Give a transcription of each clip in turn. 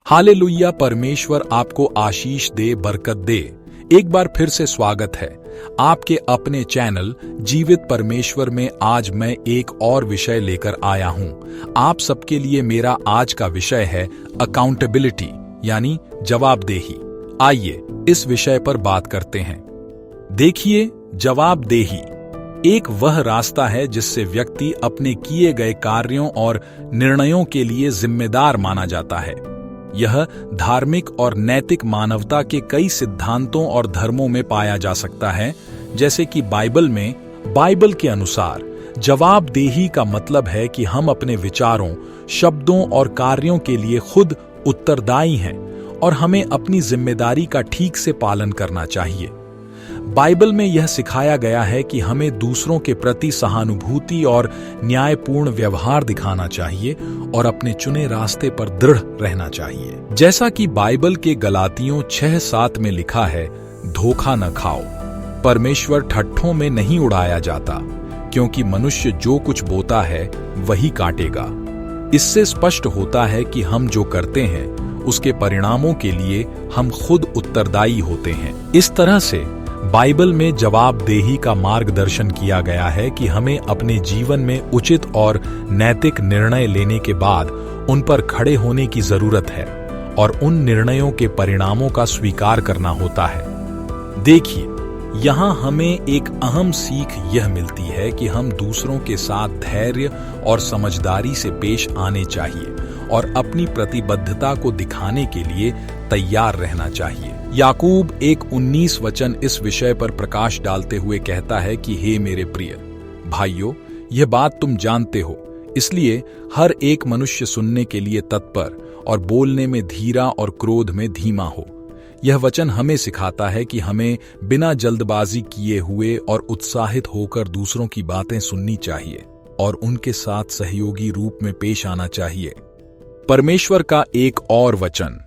Hallelujah. परमेश्वर आपको आशीष दे, बरकत दे। एक बार फिर से स्वागत है आपके अपने चैनल जीवित परमेश्वर में। आज मैं एक और विषय लेकर आया हूं आप सबके लिए। मेरा आज का विषय है अकाउंटेबिलिटी यानी जवाबदेही। आइए इस विषय पर बात करते हैं। देखिए, जवाबदेही एक वह रास्ता है जिससे व्यक्ति अपने किए गए कार्यों और निर्णयों के लिए जिम्मेदार माना जाता है। यह धार्मिक और नैतिक मानवता के कई सिद्धांतों और धर्मों में पाया जा सकता है, जैसे कि बाइबल के अनुसार जवाबदेही का मतलब है कि हम अपने विचारों, शब्दों और कार्यों के लिए खुद उत्तरदायी हैं और हमें अपनी जिम्मेदारी का ठीक से पालन करना चाहिए। बाइबल में यह सिखाया गया है कि हमें दूसरों के प्रति सहानुभूति और न्यायपूर्ण व्यवहार दिखाना चाहिए और अपने चुने रास्ते पर दृढ़ रहना चाहिए। जैसा कि बाइबल के गलातियों 6:7 में लिखा है, धोखा न खाओ। परमेश्वर ठट्ठों में नहीं उड़ाया जाता, क्योंकि मनुष्य जो कुछ बोता है वही काटेगा। इससे स्पष्ट होता है कि हम जो करते हैं उसके परिणामों के लिए हम खुद उत्तरदायी होते हैं। इस तरह से बाइबल में जवाबदेही का मार्गदर्शन किया गया है कि हमें अपने जीवन में उचित और नैतिक निर्णय लेने के बाद उन पर खड़े होने की जरूरत है और उन निर्णयों के परिणामों का स्वीकार करना होता है। देखिए, यहाँ हमें एक अहम सीख यह मिलती है कि हम दूसरों के साथ धैर्य और समझदारी से पेश आने चाहिए और अपनी प्रतिबद्धता को दिखाने के लिए तैयार रहना चाहिए। याकूब 1:19 इस विषय पर प्रकाश डालते हुए कहता है कि हे मेरे प्रिय भाइयों, यह बात तुम जानते हो, इसलिए हर एक मनुष्य सुनने के लिए तत्पर और बोलने में धीरा और क्रोध में धीमा हो। यह वचन हमें सिखाता है कि हमें बिना जल्दबाजी किए हुए और उत्साहित होकर दूसरों की बातें सुननी चाहिए और उनके साथ सहयोगी रूप में पेश आना चाहिए। परमेश्वर का एक और वचन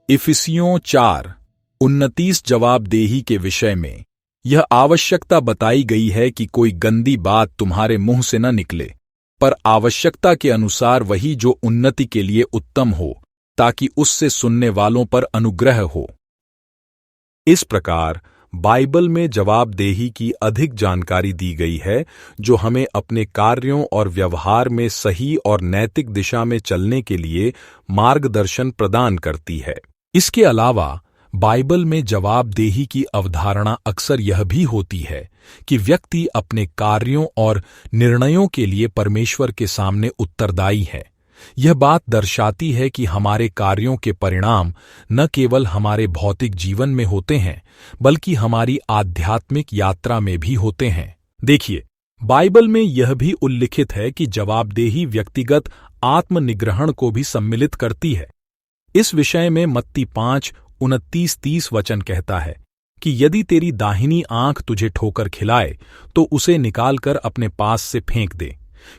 इफिसियों 4:29 जवाबदेही के विषय में यह आवश्यकता बताई गई है कि कोई गंदी बात तुम्हारे मुंह से न निकले, पर आवश्यकता के अनुसार वही जो उन्नति के लिए उत्तम हो, ताकि उससे सुनने वालों पर अनुग्रह हो। इस प्रकार बाइबल में जवाबदेही की अधिक जानकारी दी गई है, जो हमें अपने कार्यों और व्यवहार में सही और नैतिक दिशा में चलने के लिए मार्गदर्शन प्रदान करती है। इसके अलावा बाइबल में जवाबदेही की अवधारणा अक्सर यह भी होती है कि व्यक्ति अपने कार्यों और निर्णयों के लिए परमेश्वर के सामने उत्तरदायी है। यह बात दर्शाती है कि हमारे कार्यों के परिणाम न केवल हमारे भौतिक जीवन में होते हैं, बल्कि हमारी आध्यात्मिक यात्रा में भी होते हैं। देखिए, बाइबल में यह भी उल्लिखित है कि जवाबदेही व्यक्तिगत आत्मनिग्रहण को भी सम्मिलित करती है। इस विषय में मत्ती 5:29-30 कहता है कि यदि तेरी दाहिनी आंख तुझे ठोकर खिलाए तो उसे निकालकर अपने पास से फेंक दे,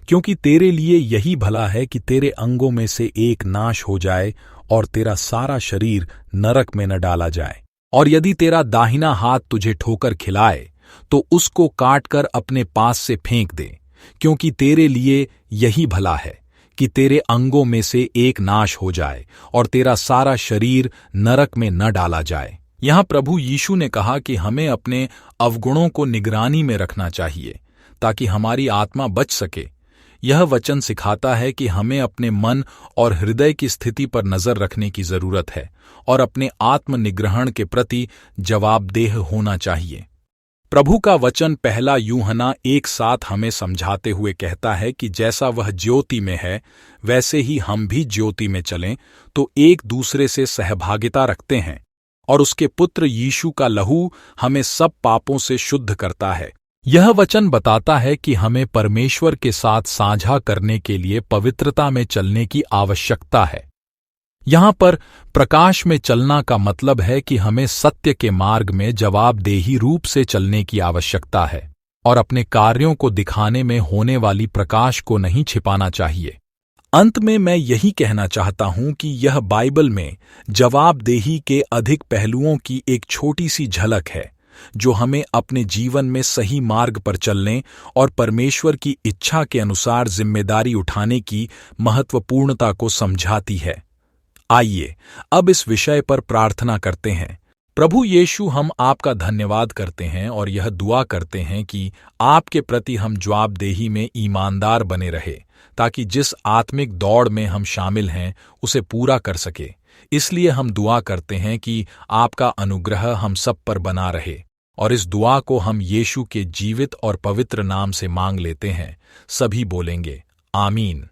क्योंकि तेरे लिए यही भला है कि तेरे अंगों में से एक नाश हो जाए और तेरा सारा शरीर नरक में न डाला जाए। और यदि तेरा दाहिना हाथ तुझे ठोकर खिलाए तो उसको काटकर अपने पास से फेंक दे, क्योंकि तेरे लिए यही भला है कि तेरे अंगों में से एक नाश हो जाए और तेरा सारा शरीर नरक में न डाला जाए। यहाँ प्रभु यीशु ने कहा कि हमें अपने अवगुणों को निगरानी में रखना चाहिए ताकि हमारी आत्मा बच सके। यह वचन सिखाता है कि हमें अपने मन और हृदय की स्थिति पर नजर रखने की जरूरत है और अपने आत्मनिग्रहण के प्रति जवाबदेह होना चाहिए। प्रभु का वचन 1 यूहन्ना 1:7 हमें समझाते हुए कहता है कि जैसा वह ज्योति में है, वैसे ही हम भी ज्योति में चलें तो एक दूसरे से सहभागिता रखते हैं, और उसके पुत्र यीशु का लहू हमें सब पापों से शुद्ध करता है। यह वचन बताता है कि हमें परमेश्वर के साथ साझा करने के लिए पवित्रता में चलने की आवश्यकता है। यहाँ पर प्रकाश में चलना का मतलब है कि हमें सत्य के मार्ग में जवाबदेही रूप से चलने की आवश्यकता है और अपने कार्यों को दिखाने में होने वाली प्रकाश को नहीं छिपाना चाहिए। अंत में मैं यही कहना चाहता हूं कि यह बाइबल में जवाबदेही के अधिक पहलुओं की एक छोटी सी झलक है, जो हमें अपने जीवन में सही मार्ग पर चलने और परमेश्वर की इच्छा के अनुसार जिम्मेदारी उठाने की महत्वपूर्णता को समझाती है। आइए अब इस विषय पर प्रार्थना करते हैं। प्रभु यीशु, हम आपका धन्यवाद करते हैं और यह दुआ करते हैं कि आपके प्रति हम जवाबदेही में ईमानदार बने रहे, ताकि जिस आत्मिक दौड़ में हम शामिल हैं उसे पूरा कर सके। इसलिए हम दुआ करते हैं कि आपका अनुग्रह हम सब पर बना रहे, और इस दुआ को हम यीशु के जीवित और पवित्र नाम से मांग लेते हैं। सभी बोलेंगे आमीन।